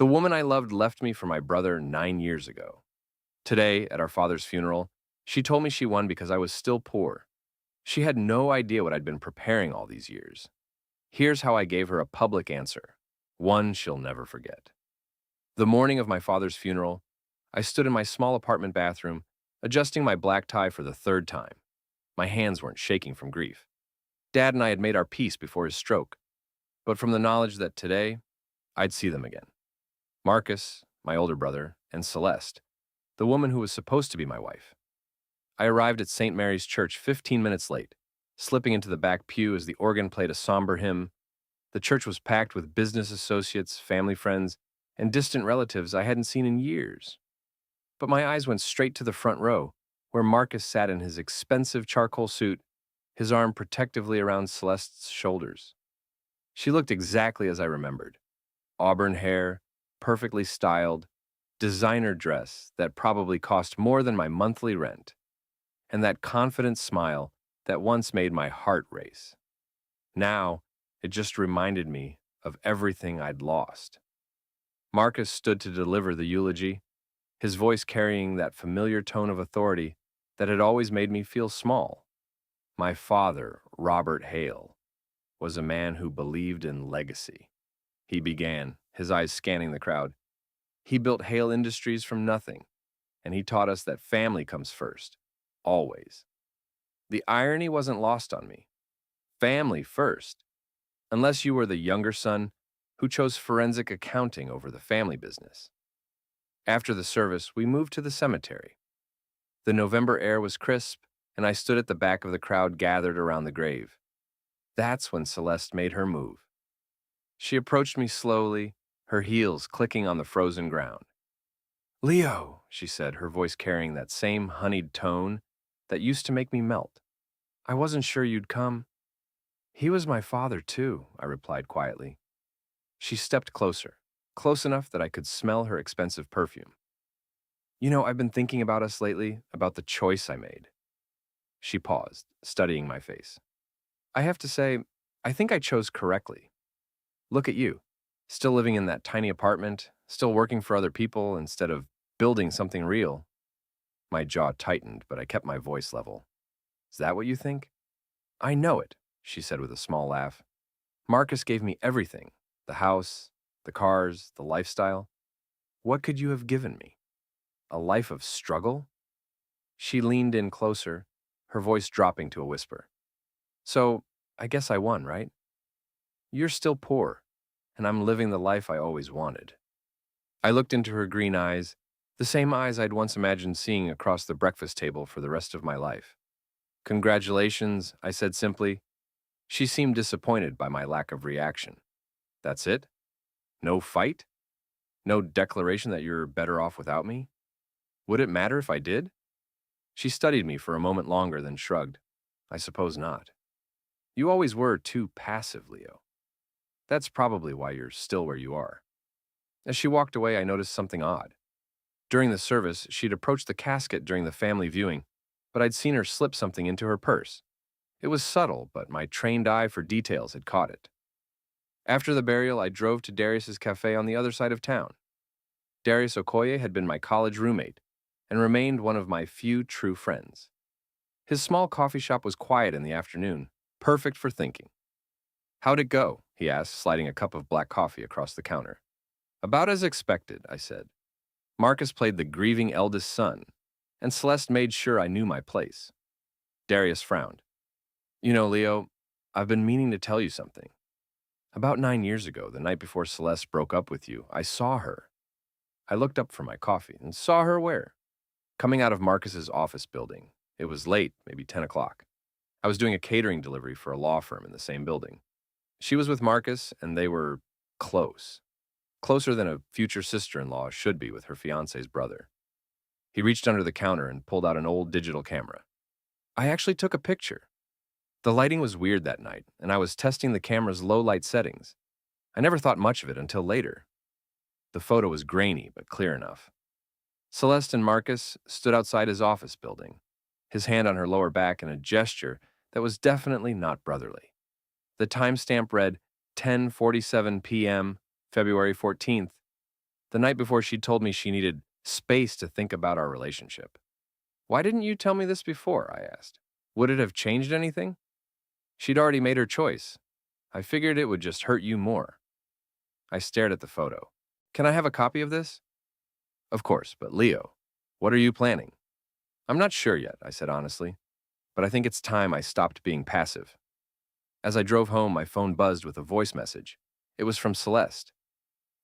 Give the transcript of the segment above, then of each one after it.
The woman I loved left me for my brother 9 years ago. Today, at our father's funeral, she told me she won because I was still poor. She had no idea what I'd been preparing all these years. Here's how I gave her a public answer, one she'll never forget. The morning of my father's funeral, I stood in my small apartment bathroom, adjusting my black tie for the third time. My hands weren't shaking from grief. Dad and I had made our peace before his stroke, but from the knowledge that today, I'd see them again. Marcus, my older brother, and Celeste, the woman who was supposed to be my wife. I arrived at St. Mary's Church 15 minutes late, slipping into the back pew as the organ played a somber hymn. The church was packed with business associates, family friends, and distant relatives I hadn't seen in years. But my eyes went straight to the front row, where Marcus sat in his expensive charcoal suit, his arm protectively around Celeste's shoulders. She looked exactly as I remembered. Auburn hair, perfectly styled, designer dress that probably cost more than my monthly rent, and that confident smile that once made my heart race. Now, it just reminded me of everything I'd lost. Marcus stood to deliver the eulogy, his voice carrying that familiar tone of authority that had always made me feel small. My father, Robert Hale, was a man who believed in legacy. He began, his eyes scanning the crowd. He built Hale Industries from nothing, and he taught us that family comes first, always. The irony wasn't lost on me. Family first, unless you were the younger son who chose forensic accounting over the family business. After the service, we moved to the cemetery. The November air was crisp, and I stood at the back of the crowd gathered around the grave. That's when Celeste made her move. She approached me slowly, her heels clicking on the frozen ground. "Leo," she said, her voice carrying that same honeyed tone that used to make me melt. "I wasn't sure you'd come." "He was my father, too," I replied quietly. She stepped closer, close enough that I could smell her expensive perfume. I've been thinking about us lately, about the choice I made." She paused, studying my face. "I have to say, I think I chose correctly. Look at you, still living in that tiny apartment, still working for other people instead of building something real." My jaw tightened, but I kept my voice level. "Is that what you think?" "I know it," she said with a small laugh. "Marcus gave me everything, the house, the cars, the lifestyle. What could you have given me? A life of struggle?" She leaned in closer, her voice dropping to a whisper. "So, I guess I won, right? You're still poor, and I'm living the life I always wanted." I looked into her green eyes, the same eyes I'd once imagined seeing across the breakfast table for the rest of my life. "Congratulations," I said simply. She seemed disappointed by my lack of reaction. "That's it? No fight? No declaration that you're better off without me? Would it matter if I did?" She studied me for a moment longer, then shrugged. "I suppose not. You always were too passive, Leo. That's probably why you're still where you are." As she walked away, I noticed something odd. During the service, she'd approached the casket during the family viewing, but I'd seen her slip something into her purse. It was subtle, but my trained eye for details had caught it. After the burial, I drove to Darius's cafe on the other side of town. Darius Okoye had been my college roommate and remained one of my few true friends. His small coffee shop was quiet in the afternoon, perfect for thinking. "How'd it go?" he asked, sliding a cup of black coffee across the counter. "About as expected," I said. Marcus played the grieving eldest son, and Celeste made sure I knew my place. Darius frowned. Leo, I've been meaning to tell you something. About 9 years ago, the night before Celeste broke up with you, I saw her. I looked up for my coffee and saw her where? Coming out of Marcus's office building. It was late, maybe 10 o'clock. I was doing a catering delivery for a law firm in the same building. She was with Marcus, and they were close. Closer than a future sister-in-law should be with her fiance's brother. He reached under the counter and pulled out an old digital camera. I actually took a picture. The lighting was weird that night, and I was testing the camera's low-light settings. I never thought much of it until later. The photo was grainy, but clear enough. Celeste and Marcus stood outside his office building, his hand on her lower back in a gesture that was definitely not brotherly. The timestamp read 10:47 p.m., February 14th. The night before, she told me she needed space to think about our relationship. Why didn't you tell me this before? I asked. Would it have changed anything? She'd already made her choice. I figured it would just hurt you more. I stared at the photo. Can I have a copy of this? Of course, but Leo, what are you planning? I'm not sure yet, I said honestly, but I think it's time I stopped being passive. As I drove home, my phone buzzed with a voice message. It was from Celeste.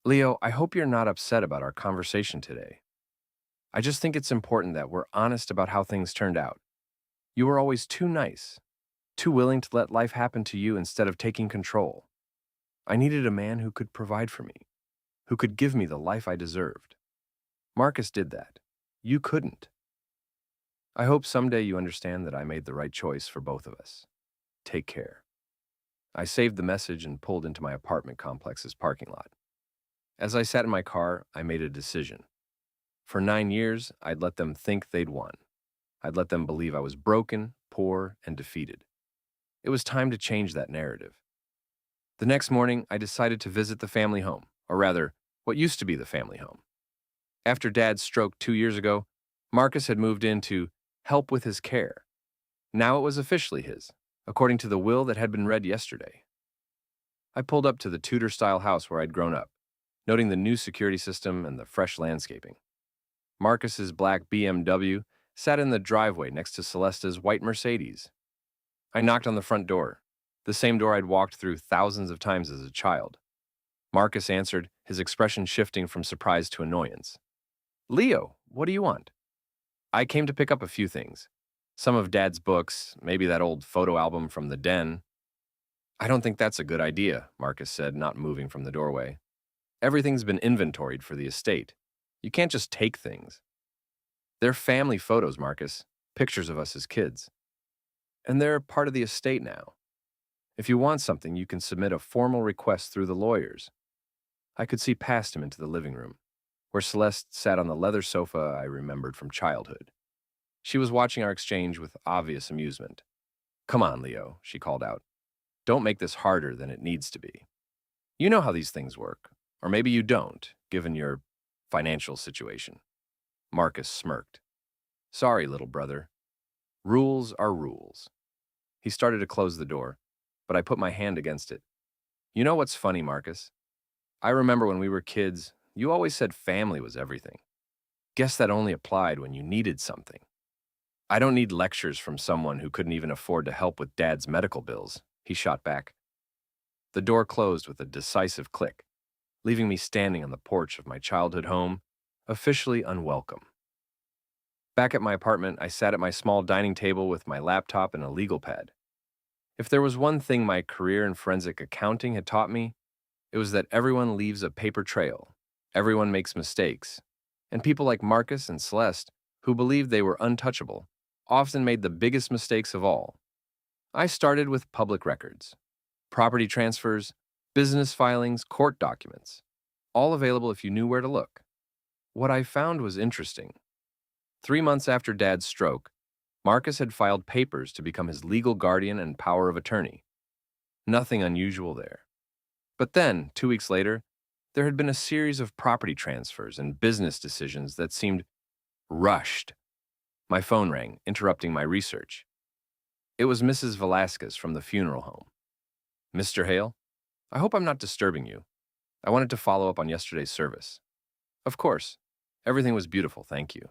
Leo, I hope you're not upset about our conversation today. I just think it's important that we're honest about how things turned out. You were always too nice, too willing to let life happen to you instead of taking control. I needed a man who could provide for me, who could give me the life I deserved. Marcus did that. You couldn't. I hope someday you understand that I made the right choice for both of us. Take care. I saved the message and pulled into my apartment complex's parking lot. As I sat in my car, I made a decision. For 9 years, I'd let them think they'd won. I'd let them believe I was broken, poor, and defeated. It was time to change that narrative. The next morning, I decided to visit the family home, or rather, what used to be the family home. After Dad's stroke 2 years ago, Marcus had moved in to help with his care. Now it was officially his, according to the will that had been read yesterday. I pulled up to the Tudor-style house where I'd grown up, noting the new security system and the fresh landscaping. Marcus's black BMW sat in the driveway next to Celeste's white Mercedes. I knocked on the front door, the same door I'd walked through thousands of times as a child. Marcus answered, his expression shifting from surprise to annoyance. Leo, what do you want? I came to pick up a few things. Some of Dad's books, maybe that old photo album from the den. I don't think that's a good idea, Marcus said, not moving from the doorway. Everything's been inventoried for the estate. You can't just take things. They're family photos, Marcus, pictures of us as kids. And they're part of the estate now. If you want something, you can submit a formal request through the lawyers. I could see past him into the living room, where Celeste sat on the leather sofa I remembered from childhood. She was watching our exchange with obvious amusement. Come on, Leo, she called out. Don't make this harder than it needs to be. You know how these things work, or maybe you don't, given your financial situation. Marcus smirked. Sorry, little brother. Rules are rules. He started to close the door, but I put my hand against it. You know what's funny, Marcus? I remember when we were kids, you always said family was everything. Guess that only applied when you needed something. I don't need lectures from someone who couldn't even afford to help with Dad's medical bills, he shot back. The door closed with a decisive click, leaving me standing on the porch of my childhood home, officially unwelcome. Back at my apartment, I sat at my small dining table with my laptop and a legal pad. If there was one thing my career in forensic accounting had taught me, it was that everyone leaves a paper trail, everyone makes mistakes, and people like Marcus and Celeste, who believed they were untouchable, often made the biggest mistakes of all. I started with public records, property transfers, business filings, court documents, all available if you knew where to look. What I found was interesting. 3 months after Dad's stroke, Marcus had filed papers to become his legal guardian and power of attorney. Nothing unusual there. But then, 2 weeks later, there had been a series of property transfers and business decisions that seemed rushed. My phone rang, interrupting my research. It was Mrs. Velasquez from the funeral home. Mr. Hale, I hope I'm not disturbing you. I wanted to follow up on yesterday's service. Of course. Everything was beautiful, thank you.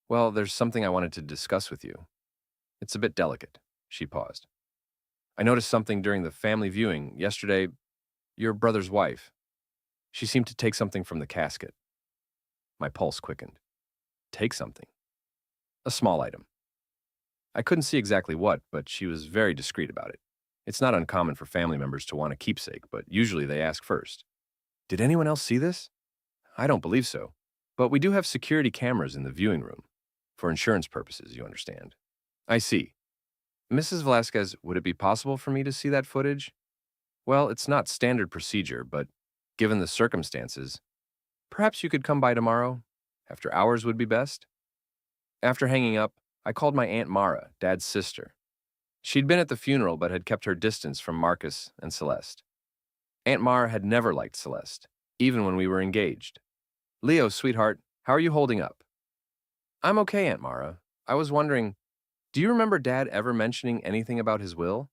Well, there's something I wanted to discuss with you. It's a bit delicate. She paused. I noticed something during the family viewing yesterday. Your brother's wife. She seemed to take something from the casket. My pulse quickened. Take something. A small item. I couldn't see exactly what, but she was very discreet about it. It's not uncommon for family members to want a keepsake, but usually they ask first. Did anyone else see this? I don't believe so, but we do have security cameras in the viewing room. For insurance purposes, you understand. I see. Mrs. Velasquez, would it be possible for me to see that footage? Well, it's not standard procedure, but given the circumstances, perhaps you could come by tomorrow? After hours would be best? After hanging up, I called my Aunt Mara, Dad's sister. She'd been at the funeral but had kept her distance from Marcus and Celeste. Aunt Mara had never liked Celeste, even when we were engaged. Leo, sweetheart, how are you holding up? I'm okay, Aunt Mara. I was wondering, do you remember Dad ever mentioning anything about his will?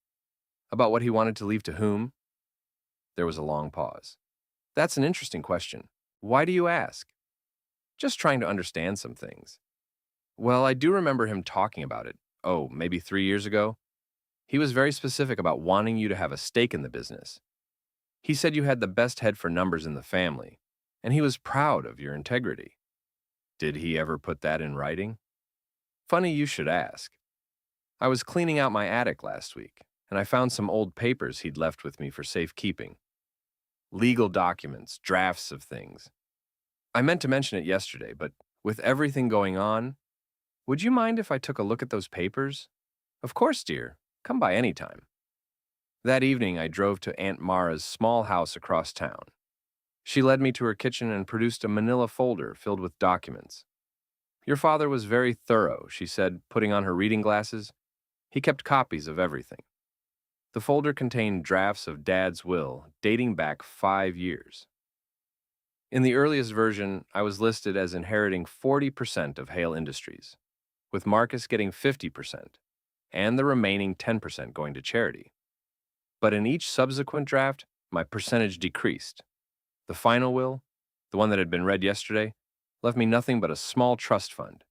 About what he wanted to leave to whom? There was a long pause. That's an interesting question. Why do you ask? Just trying to understand some things. Well, I do remember him talking about it. Oh, maybe 3 years ago? He was very specific about wanting you to have a stake in the business. He said you had the best head for numbers in the family, and he was proud of your integrity. Did he ever put that in writing? Funny you should ask. I was cleaning out my attic last week, and I found some old papers he'd left with me for safekeeping. Legal documents, drafts of things. I meant to mention it yesterday, but with everything going on, would you mind if I took a look at those papers? Of course, dear. Come by any time. That evening, I drove to Aunt Mara's small house across town. She led me to her kitchen and produced a manila folder filled with documents. Your father was very thorough, she said, putting on her reading glasses. He kept copies of everything. The folder contained drafts of Dad's will dating back 5 years. In the earliest version, I was listed as inheriting 40% of Hale Industries, with Marcus getting 50%, and the remaining 10% going to charity. But in each subsequent draft, my percentage decreased. The final will, the one that had been read yesterday, left me nothing but a small trust fund.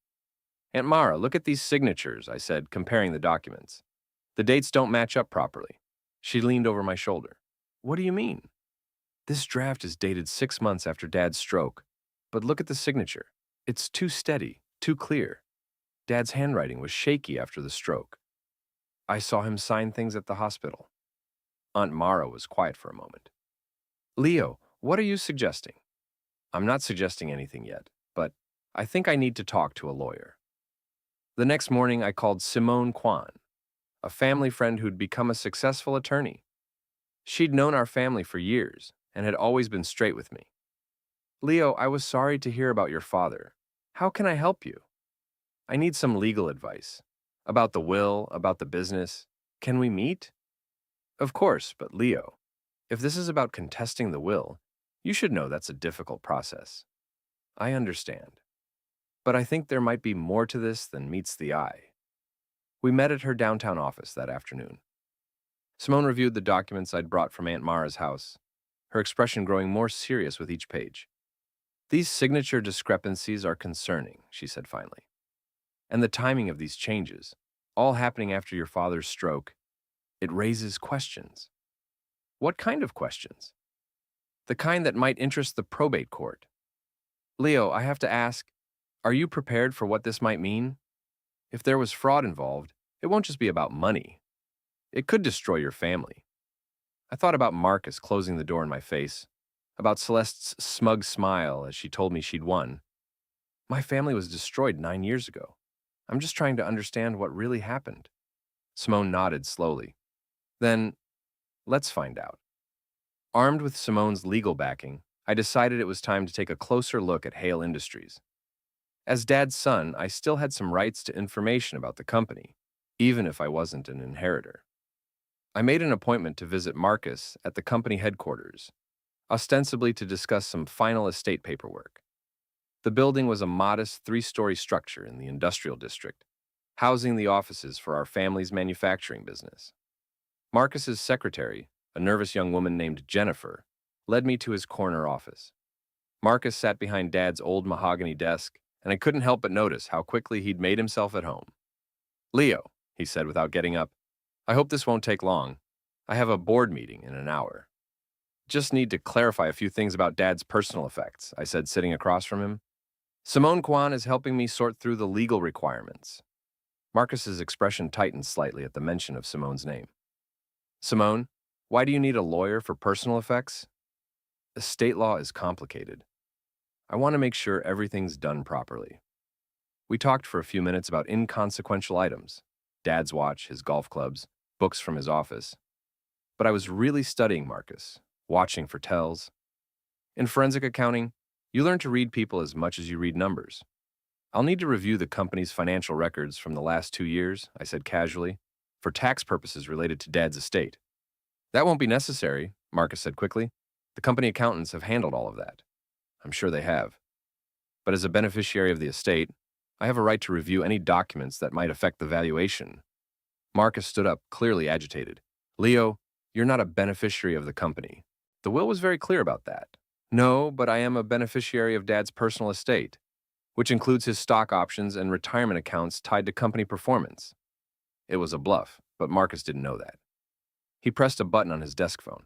Aunt Mara, look at these signatures, I said, comparing the documents. The dates don't match up properly. She leaned over my shoulder. What do you mean? This draft is dated 6 months after Dad's stroke, but look at the signature. It's too steady, too clear. Dad's handwriting was shaky after the stroke. I saw him sign things at the hospital. Aunt Mara was quiet for a moment. Leo, what are you suggesting? I'm not suggesting anything yet, but I think I need to talk to a lawyer. The next morning, I called Simone Kwan, a family friend who'd become a successful attorney. She'd known our family for years and had always been straight with me. Leo, I was sorry to hear about your father. How can I help you? I need some legal advice. About the will, about the business. Can we meet? Of course, but Leo, if this is about contesting the will, you should know that's a difficult process. I understand. But I think there might be more to this than meets the eye. We met at her downtown office that afternoon. Simone reviewed the documents I'd brought from Aunt Mara's house, her expression growing more serious with each page. These signature discrepancies are concerning, she said finally. And the timing of these changes, all happening after your father's stroke, it raises questions. What kind of questions? The kind that might interest the probate court. Leo, I have to ask, are you prepared for what this might mean? If there was fraud involved, it won't just be about money. It could destroy your family. I thought about Marcus closing the door in my face, about Celeste's smug smile as she told me she'd won. My family was destroyed 9 years ago. I'm just trying to understand what really happened. Simone nodded slowly. Then, let's find out. Armed with Simone's legal backing, I decided it was time to take a closer look at Hale Industries. As Dad's son, I still had some rights to information about the company, even if I wasn't an inheritor. I made an appointment to visit Marcus at the company headquarters, ostensibly to discuss some final estate paperwork. The building was a modest 3-story structure in the industrial district, housing the offices for our family's manufacturing business. Marcus's secretary, a nervous young woman named Jennifer, led me to his corner office. Marcus sat behind Dad's old mahogany desk, and I couldn't help but notice how quickly he'd made himself at home. Leo, he said without getting up, I hope this won't take long. I have a board meeting in an hour. Just need to clarify a few things about Dad's personal effects, I said, sitting across from him. Simone Kwan is helping me sort through the legal requirements. Marcus's expression tightened slightly at the mention of Simone's name. Simone, why do you need a lawyer for personal effects? Estate law is complicated. I want to make sure everything's done properly. We talked for a few minutes about inconsequential items, Dad's watch, his golf clubs, books from his office. But I was really studying Marcus, watching for tells. In forensic accounting, you learn to read people as much as you read numbers. I'll need to review the company's financial records from the last 2 years, I said casually, for tax purposes related to Dad's estate. That won't be necessary, Marcus said quickly. The company accountants have handled all of that. I'm sure they have. but as a beneficiary of the estate, I have a right to review any documents that might affect the valuation. Marcus stood up, clearly agitated. Leo, you're not a beneficiary of the company. The will was very clear about that. No, but I am a beneficiary of Dad's personal estate, which includes his stock options and retirement accounts tied to company performance. It was a bluff, but Marcus didn't know that. He pressed a button on his desk phone.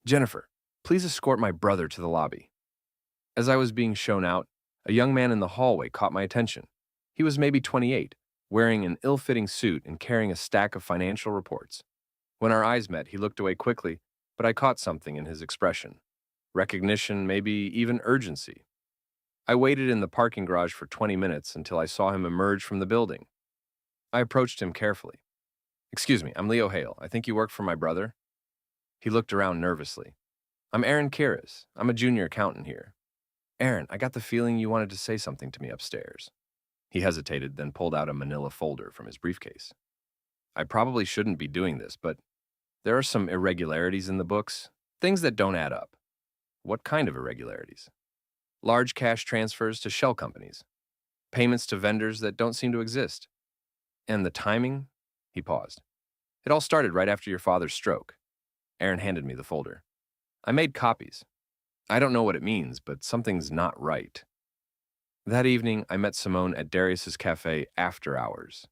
Jennifer, please escort my brother to the lobby. As I was being shown out, a young man in the hallway caught my attention. He was maybe 28, wearing an ill-fitting suit and carrying a stack of financial reports. When our eyes met, he looked away quickly, but I caught something in his expression. Recognition, maybe even urgency. I waited in the parking garage for 20 minutes until I saw him emerge from the building. I approached him carefully. Excuse me, I'm Leo Hale. I think you work for my brother? He looked around nervously. I'm Aaron Kiris. I'm a junior accountant here. Aaron, I got the feeling you wanted to say something to me upstairs. He hesitated, then pulled out a manila folder from his briefcase. I probably shouldn't be doing this, but there are some irregularities in the books, things that don't add up. What kind of irregularities? Large cash transfers to shell companies, payments to vendors that don't seem to exist. And the timing? He paused. It all started right after your father's stroke. Aaron handed me the folder. I made copies. I don't know what it means, but something's not right. That evening, I met Simone at Darius's cafe after hours.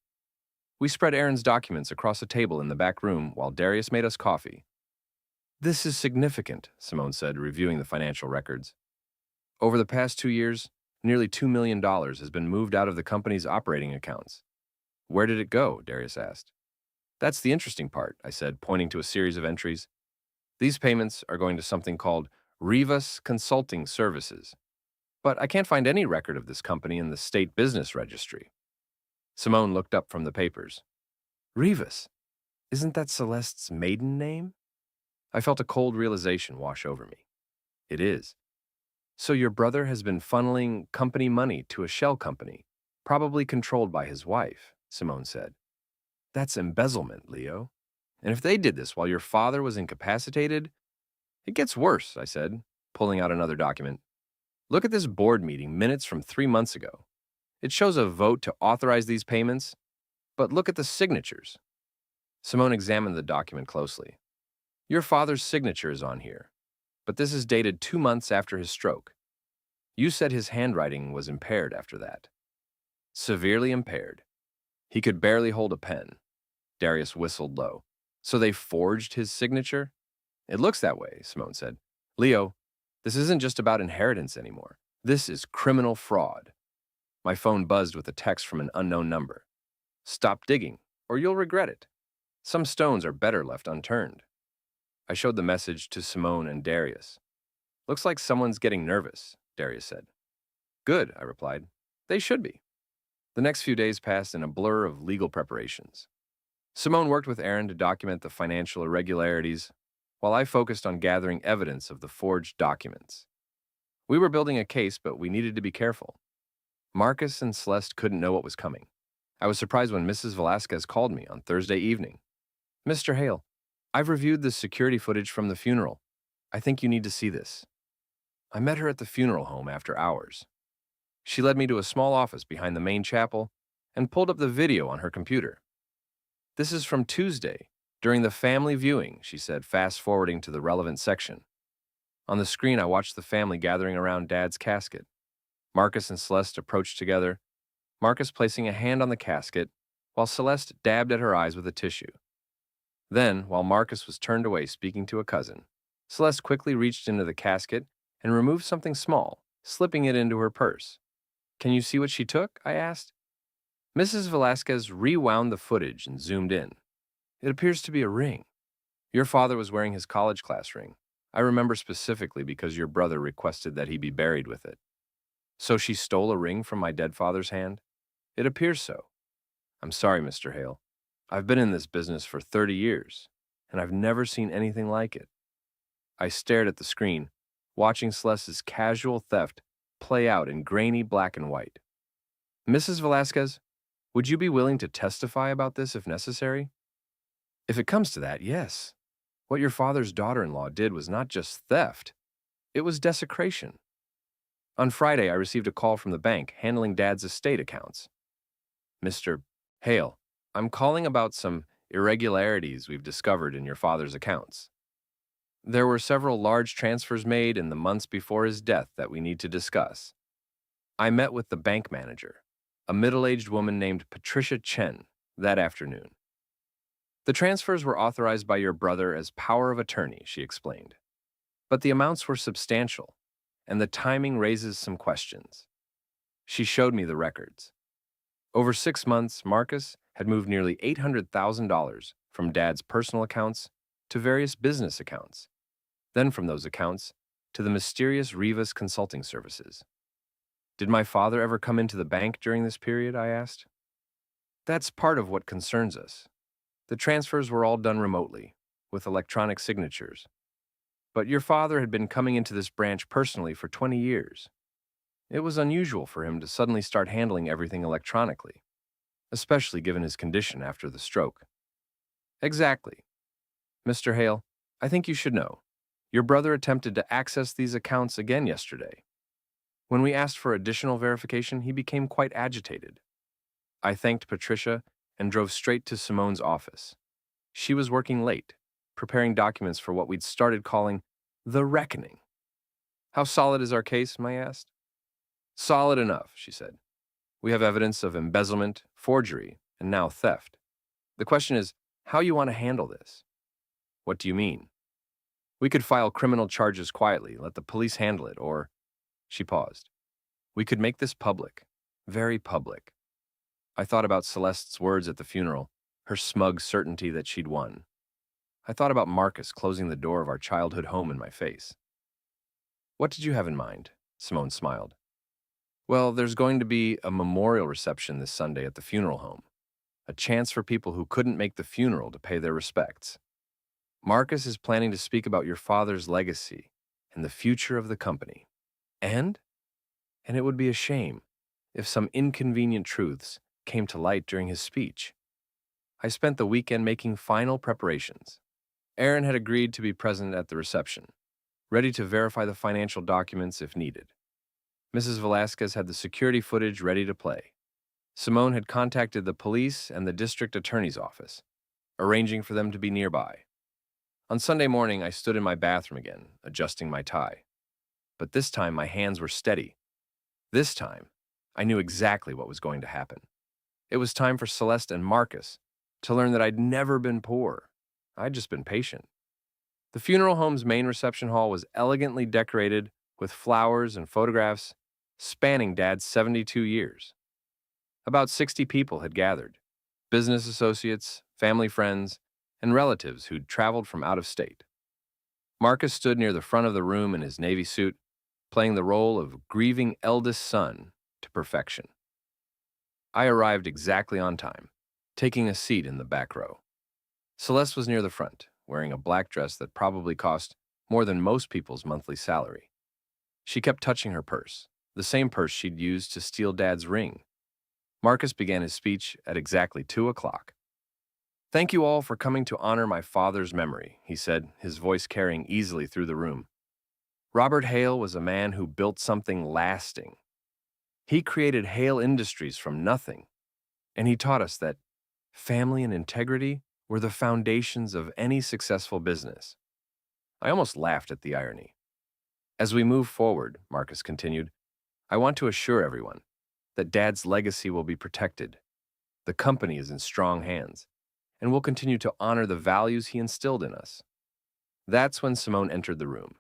We spread Aaron's documents across a table in the back room while Darius made us coffee. This is significant, Simone said, reviewing the financial records. Over the past 2 years, nearly $2 million has been moved out of the company's operating accounts. Where did it go? Darius asked. That's the interesting part, I said, pointing to a series of entries. These payments are going to something called Rivas Consulting Services. But I can't find any record of this company in the state business registry. Simone looked up from the papers. Rivas? Isn't that Celeste's maiden name? I felt a cold realization wash over me. It is. So your brother has been funneling company money to a shell company, probably controlled by his wife, Simone said. That's embezzlement, Leo. And if they did this while your father was incapacitated, it gets worse, I said, pulling out another document. Look at this board meeting minutes from 3 months ago. It shows a vote to authorize these payments, but look at the signatures. Simone examined the document closely. Your father's signature is on here, but this is dated 2 months after his stroke. You said his handwriting was impaired after that. Severely impaired. He could barely hold a pen. Darius whistled low. So they forged his signature? It looks that way, Simone said. Leo, this isn't just about inheritance anymore. This is criminal fraud. My phone buzzed with a text from an unknown number. Stop digging, or you'll regret it. Some stones are better left unturned. I showed the message to Simone and Darius. Looks like someone's getting nervous, Darius said. Good, I replied. They should be. The next few days passed in a blur of legal preparations. Simone worked with Aaron to document the financial irregularities, while I focused on gathering evidence of the forged documents. We were building a case, but we needed to be careful. Marcus and Celeste couldn't know what was coming. I was surprised when Mrs. Velasquez called me on Thursday evening. Mr. Hale, I've reviewed the security footage from the funeral. I think you need to see this. I met her at the funeral home after hours. She led me to a small office behind the main chapel and pulled up the video on her computer. This is from Tuesday, during the family viewing, she said, fast-forwarding to the relevant section. On the screen, I watched the family gathering around Dad's casket. Marcus and Celeste approached together, Marcus placing a hand on the casket, while Celeste dabbed at her eyes with a tissue. Then, while Marcus was turned away speaking to a cousin, Celeste quickly reached into the casket and removed something small, slipping it into her purse. Can you see what she took? I asked. Mrs. Velasquez rewound the footage and zoomed in. It appears to be a ring. Your father was wearing his college class ring. I remember specifically because your brother requested that he be buried with it. So she stole a ring from my dead father's hand? It appears so. I'm sorry, Mr. Hale. I've been in this business for 30 years, and I've never seen anything like it. I stared at the screen, watching Celeste's casual theft play out in grainy black and white. Mrs. Velasquez, would you be willing to testify about this if necessary? If it comes to that, yes. What your father's daughter-in-law did was not just theft, it was desecration. On Friday, I received a call from the bank handling Dad's estate accounts. Mr. Hale, I'm calling about some irregularities we've discovered in your father's accounts. There were several large transfers made in the months before his death that we need to discuss. I met with the bank manager, a middle-aged woman named Patricia Chen, that afternoon. The transfers were authorized by your brother as power of attorney, she explained. But the amounts were substantial, and the timing raises some questions. She showed me the records. Over 6 months, Marcus had moved nearly $800,000 from Dad's personal accounts to various business accounts, then from those accounts to the mysterious Rivas Consulting Services. Did my father ever come into the bank during this period? I asked. That's part of what concerns us. The transfers were all done remotely, with electronic signatures. But your father had been coming into this branch personally for 20 years. It was unusual for him to suddenly start handling everything electronically, especially given his condition after the stroke. Exactly. Mr. Hale, I think you should know. Your brother attempted to access these accounts again yesterday. When we asked for additional verification, he became quite agitated. I thanked Patricia and drove straight to Simone's office. She was working late, preparing documents for what we'd started calling the reckoning. How solid is our case, I asked. Solid enough, she said. We have evidence of embezzlement, forgery, and now theft. The question is how you want to handle this. What do you mean? We could file criminal charges quietly, let the police handle it, or... She paused. We could make this public, very public. I thought about Celeste's words at the funeral, her smug certainty that she'd won. I thought about Marcus closing the door of our childhood home in my face. What did you have in mind? Simone smiled. Well, there's going to be a memorial reception this Sunday at the funeral home, a chance for people who couldn't make the funeral to pay their respects. Marcus is planning to speak about your father's legacy and the future of the company. And it would be a shame if some inconvenient truths came to light during his speech. I spent the weekend making final preparations. Aaron had agreed to be present at the reception, ready to verify the financial documents if needed. Mrs. Velasquez had the security footage ready to play. Simone had contacted the police and the district attorney's office, arranging for them to be nearby. On Sunday morning, I stood in my bathroom again, adjusting my tie. But this time, my hands were steady. This time, I knew exactly what was going to happen. It was time for Celeste and Marcus to learn that I'd never been poor. I'd just been patient. The funeral home's main reception hall was elegantly decorated with flowers and photographs spanning Dad's 72 years. About 60 people had gathered, business associates, family friends, and relatives who'd traveled from out of state. Marcus stood near the front of the room in his navy suit, playing the role of grieving eldest son to perfection. I arrived exactly on time, taking a seat in the back row. Celeste was near the front, wearing a black dress that probably cost more than most people's monthly salary. She kept touching her purse, the same purse she'd used to steal Dad's ring. Marcus began his speech at exactly 2 o'clock. Thank you all for coming to honor my father's memory, he said, his voice carrying easily through the room. Robert Hale was a man who built something lasting. He created Hale Industries from nothing, and he taught us that family and integrity were the foundations of any successful business. I almost laughed at the irony. As we move forward, Marcus continued, I want to assure everyone that Dad's legacy will be protected. The company is in strong hands, and we'll continue to honor the values he instilled in us. That's when Simone entered the room.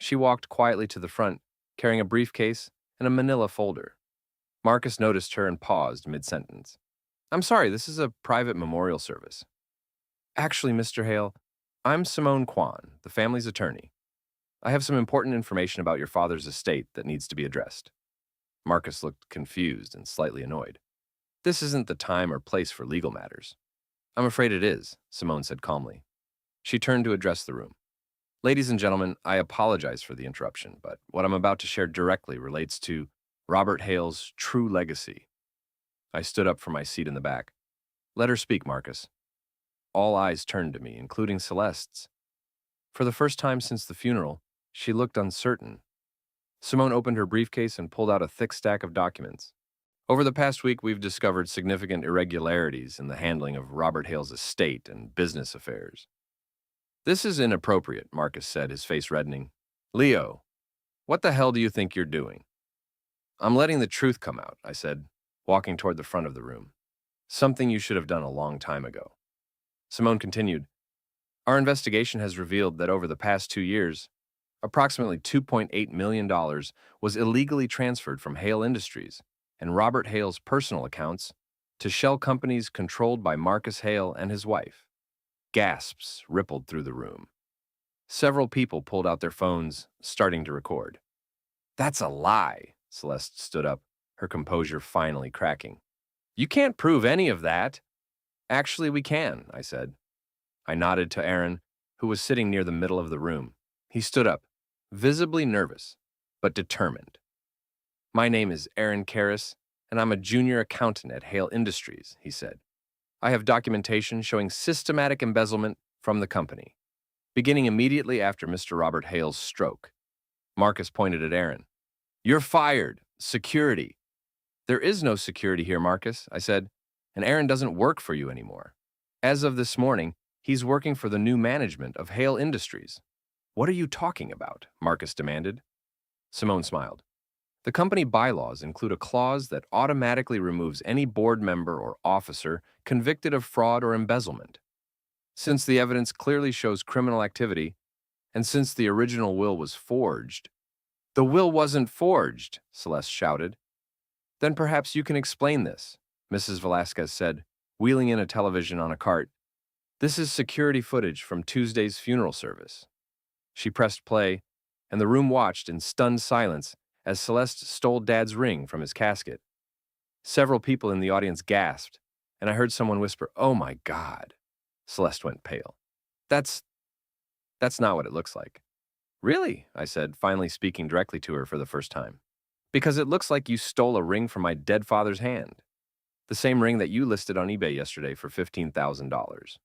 She walked quietly to the front, carrying a briefcase and a manila folder. Marcus noticed her and paused mid-sentence. I'm sorry, this is a private memorial service. Actually, Mr. Hale, I'm Simone Kwan, the family's attorney. I have some important information about your father's estate that needs to be addressed. Marcus looked confused and slightly annoyed. This isn't the time or place for legal matters. I'm afraid it is, Simone said calmly. She turned to address the room. Ladies and gentlemen, I apologize for the interruption, but what I'm about to share directly relates to Robert Hale's true legacy. I stood up from my seat in the back. Let her speak, Marcus. All eyes turned to me, including Celeste's. For the first time since the funeral, she looked uncertain. Simone opened her briefcase and pulled out a thick stack of documents. Over the past week, we've discovered significant irregularities in the handling of Robert Hale's estate and business affairs. This is inappropriate, Marcus said, his face reddening. Leo, what the hell do you think you're doing? I'm letting the truth come out, I said, walking toward the front of the room. Something you should have done a long time ago. Simone continued, our investigation has revealed that over the past 2 years, approximately $2.8 million was illegally transferred from Hale Industries and Robert Hale's personal accounts to shell companies controlled by Marcus Hale and his wife. Gasps rippled through the room. Several people pulled out their phones, starting to record. That's a lie, Celeste stood up, her composure finally cracking. You can't prove any of that. Actually, we can, I said. I nodded to Aaron, who was sitting near the middle of the room. He stood up, visibly nervous, but determined. My name is Aaron Karras, and I'm a junior accountant at Hale Industries, he said. I have documentation showing systematic embezzlement from the company, beginning immediately after Mr. Robert Hale's stroke. Marcus pointed at Aaron. You're fired. Security. There is no security here, Marcus, I said, and Aaron doesn't work for you anymore. As of this morning, he's working for the new management of Hale Industries. What are you talking about? Marcus demanded. Simone smiled. The company bylaws include a clause that automatically removes any board member or officer convicted of fraud or embezzlement. Since the evidence clearly shows criminal activity, and since the original will was forged— The will wasn't forged, Celeste shouted. Then perhaps you can explain this, Mrs. Velasquez said, wheeling in a television on a cart. This is security footage from Tuesday's funeral service. She pressed play, and the room watched in stunned silence as Celeste stole Dad's ring from his casket. Several people in the audience gasped, and I heard someone whisper, "Oh my God." Celeste went pale. That's not what it looks like. Really? I said, finally speaking directly to her for the first time. Because it looks like you stole a ring from my dead father's hand. The same ring that you listed on eBay yesterday for $15,000.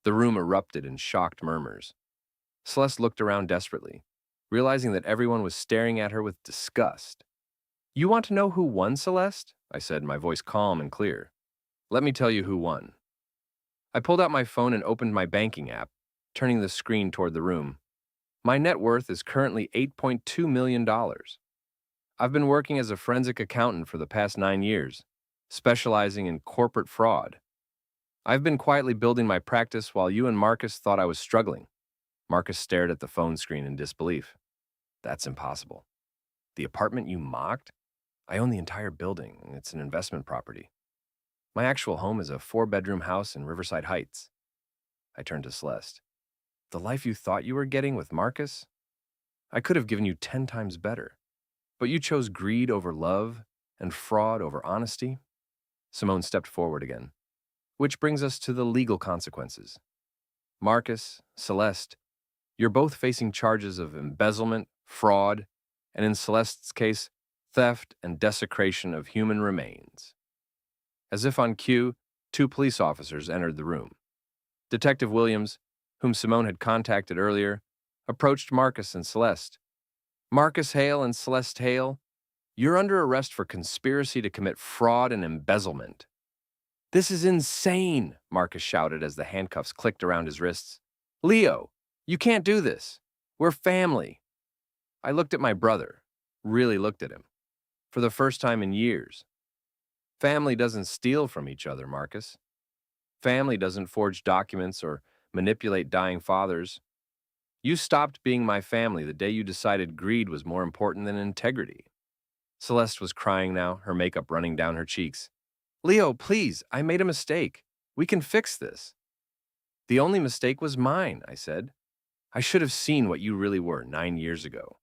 The room erupted in shocked murmurs. Celeste looked around desperately, realizing that everyone was staring at her with disgust. You want to know who won, Celeste? I said, my voice calm and clear. Let me tell you who won. I pulled out my phone and opened my banking app, turning the screen toward the room. My net worth is currently $8.2 million. I've been working as a forensic accountant for the past 9 years, specializing in corporate fraud. I've been quietly building my practice while you and Marcus thought I was struggling. Marcus stared at the phone screen in disbelief. That's impossible. The apartment you mocked? I own the entire building. It's an investment property. My actual home is a 4-bedroom house in Riverside Heights. I turned to Celeste. The life you thought you were getting with Marcus? I could have given you 10 times better. But you chose greed over love and fraud over honesty. Simone stepped forward again. Which brings us to the legal consequences. Marcus, Celeste, you're both facing charges of embezzlement, fraud, and in Celeste's case, theft and desecration of human remains. As if on cue, 2 police officers entered the room. Detective Williams, whom Simone had contacted earlier, approached Marcus and Celeste. Marcus Hale and Celeste Hale, you're under arrest for conspiracy to commit fraud and embezzlement. This is insane, Marcus shouted as the handcuffs clicked around his wrists. Leo, you can't do this. We're family. I looked at my brother, really looked at him, for the first time in years. Family doesn't steal from each other, Marcus. Family doesn't forge documents or manipulate dying fathers. You stopped being my family the day you decided greed was more important than integrity. Celeste was crying now, her makeup running down her cheeks. Leo, please, I made a mistake. We can fix this. The only mistake was mine, I said. I should have seen what you really were 9 years ago.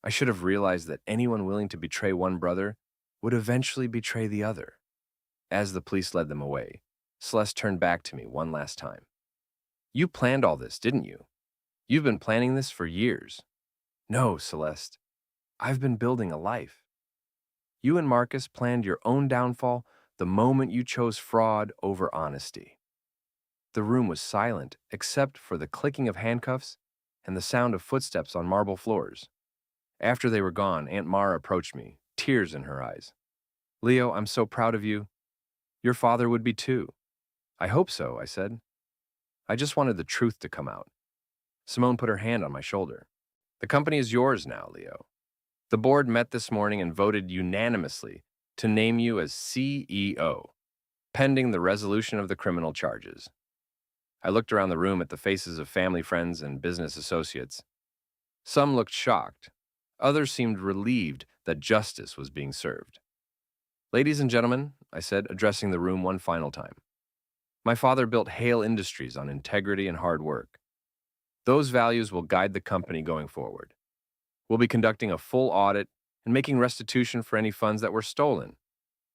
I should have realized that anyone willing to betray one brother would eventually betray the other. As the police led them away, Celeste turned back to me one last time. You planned all this, didn't you? You've been planning this for years. No, Celeste. I've been building a life. You and Marcus planned your own downfall the moment you chose fraud over honesty. The room was silent except for the clicking of handcuffs and the sound of footsteps on marble floors. After they were gone, Aunt Mara approached me, tears in her eyes. Leo, I'm so proud of you. Your father would be too. I hope so, I said. I just wanted the truth to come out. Simone put her hand on my shoulder. The company is yours now, Leo. The board met this morning and voted unanimously to name you as CEO, pending the resolution of the criminal charges. I looked around the room at the faces of family friends and business associates. Some looked shocked. Others seemed relieved that justice was being served. Ladies and gentlemen, I said, addressing the room one final time. My father built Hale Industries on integrity and hard work. Those values will guide the company going forward. We'll be conducting a full audit and making restitution for any funds that were stolen.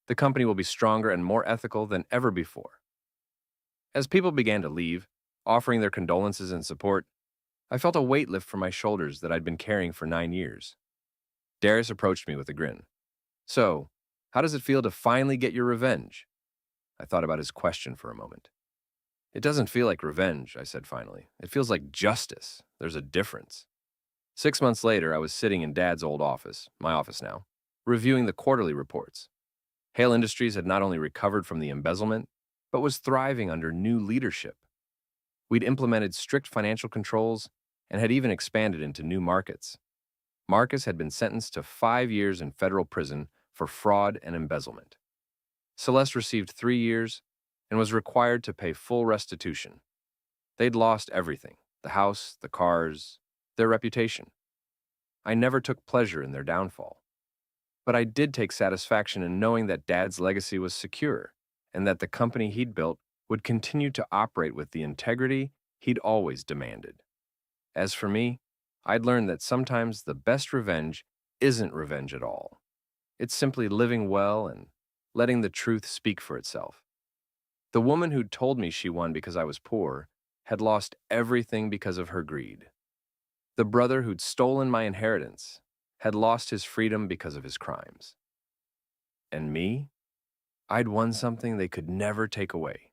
The company will be stronger and more ethical than ever before. As people began to leave, offering their condolences and support, I felt a weight lift from my shoulders that I'd been carrying for 9 years. Darius approached me with a grin. So, how does it feel to finally get your revenge? I thought about his question for a moment. It doesn't feel like revenge, I said finally. It feels like justice. There's a difference. 6 months later, I was sitting in Dad's old office, my office now, reviewing the quarterly reports. Hale Industries had not only recovered from the embezzlement, but was thriving under new leadership. We'd implemented strict financial controls and had even expanded into new markets. Marcus had been sentenced to 5 years in federal prison for fraud and embezzlement. Celeste received 3 years and was required to pay full restitution. They'd lost everything, the house, the cars, their reputation. I never took pleasure in their downfall. But I did take satisfaction in knowing that Dad's legacy was secure and that the company he'd built would continue to operate with the integrity he'd always demanded. As for me, I'd learned that sometimes the best revenge isn't revenge at all. It's simply living well and letting the truth speak for itself. The woman who'd told me she won because I was poor had lost everything because of her greed. The brother who'd stolen my inheritance had lost his freedom because of his crimes. And me? I'd won something they could never take away.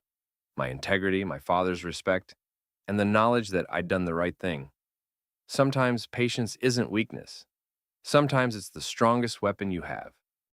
My integrity, my father's respect, and the knowledge that I'd done the right thing. Sometimes patience isn't weakness. Sometimes it's the strongest weapon you have.